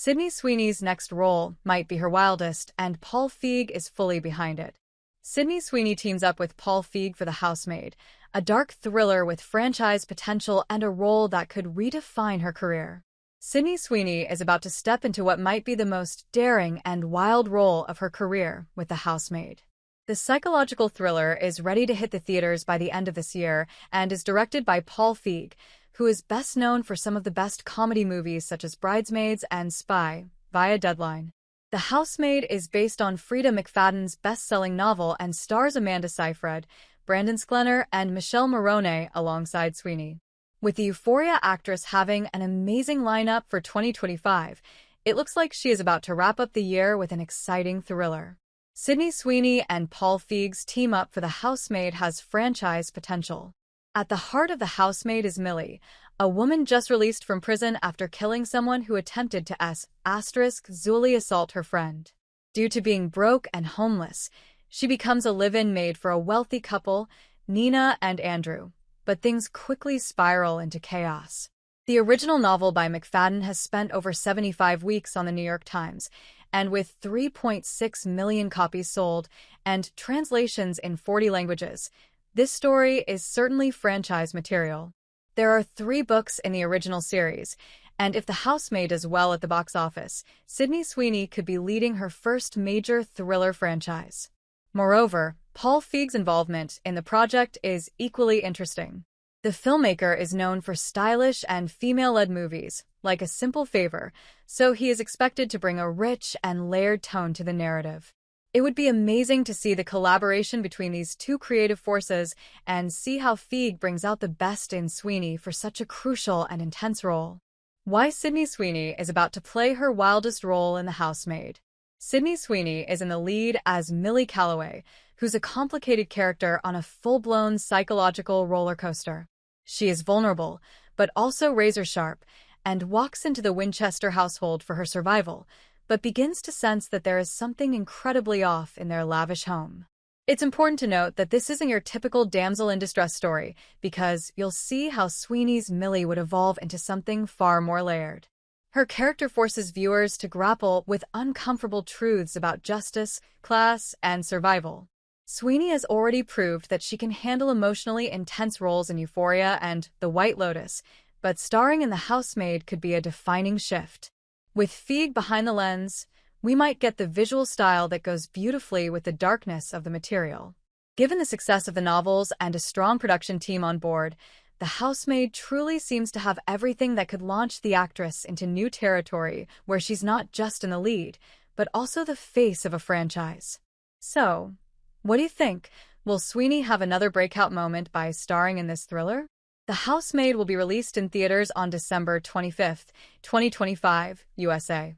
Sydney Sweeney's next role might be her wildest, and Paul Feig is fully behind it. Sydney Sweeney teams up with Paul Feig for The Housemaid, a dark thriller with franchise potential and a role that could redefine her career. Sydney Sweeney is about to step into what might be the most daring and wild role of her career with The Housemaid. The psychological thriller is ready to hit the theaters by the end of this year and is directed by Paul Feig, who is best known for some of the best comedy movies such as Bridesmaids and Spy, via Deadline. The Housemaid is based on Freida McFadden's best-selling novel and stars Amanda Seyfried, Brandon Sklenar, and Michelle Morrone alongside Sweeney. With the Euphoria actress having an amazing lineup for 2025, it looks like she is about to wrap up the year with an exciting thriller. Sydney Sweeney and Paul Feig's team up for The Housemaid has franchise potential. At the heart of The Housemaid is Millie, a woman just released from prison after killing someone who attempted to sexually assault her friend. Due to being broke and homeless, she becomes a live-in maid for a wealthy couple, Nina and Andrew, but things quickly spiral into chaos. The original novel by McFadden has spent over 75 weeks on the New York Times, and with 3.6 million copies sold and translations in 40 languages, this story is certainly franchise material. There are 3 books in the original series, and if The Housemaid does well at the box office, Sydney Sweeney could be leading her first major thriller franchise. Moreover, Paul Feig's involvement in the project is equally interesting. The filmmaker is known for stylish and female-led movies, like A Simple Favor, so he is expected to bring a rich and layered tone to the narrative. It would be amazing to see the collaboration between these two creative forces and see how Feig brings out the best in Sweeney for such a crucial and intense role. Why Sydney Sweeney is about to play her wildest role in The Housemaid. Sydney Sweeney is in the lead as Millie Calloway, who's a complicated character on a full-blown psychological roller coaster. She is vulnerable, but also razor-sharp, and walks into the Winchester household for her survival, but begins to sense that there is something incredibly off in their lavish home. It's important to note that this isn't your typical damsel-in-distress story, because you'll see how Sweeney's Millie would evolve into something far more layered. Her character forces viewers to grapple with uncomfortable truths about justice, class, and survival. Sweeney has already proved that she can handle emotionally intense roles in Euphoria and The White Lotus, but starring in The Housemaid could be a defining shift. With Feig behind the lens, we might get the visual style that goes beautifully with the darkness of the material. Given the success of the novels and a strong production team on board, The Housemaid truly seems to have everything that could launch the actress into new territory where she's not just in the lead, but also the face of a franchise. So, what do you think? Will Sweeney have another breakout moment by starring in this thriller? The Housemaid will be released in theaters on December 25, 2025, USA.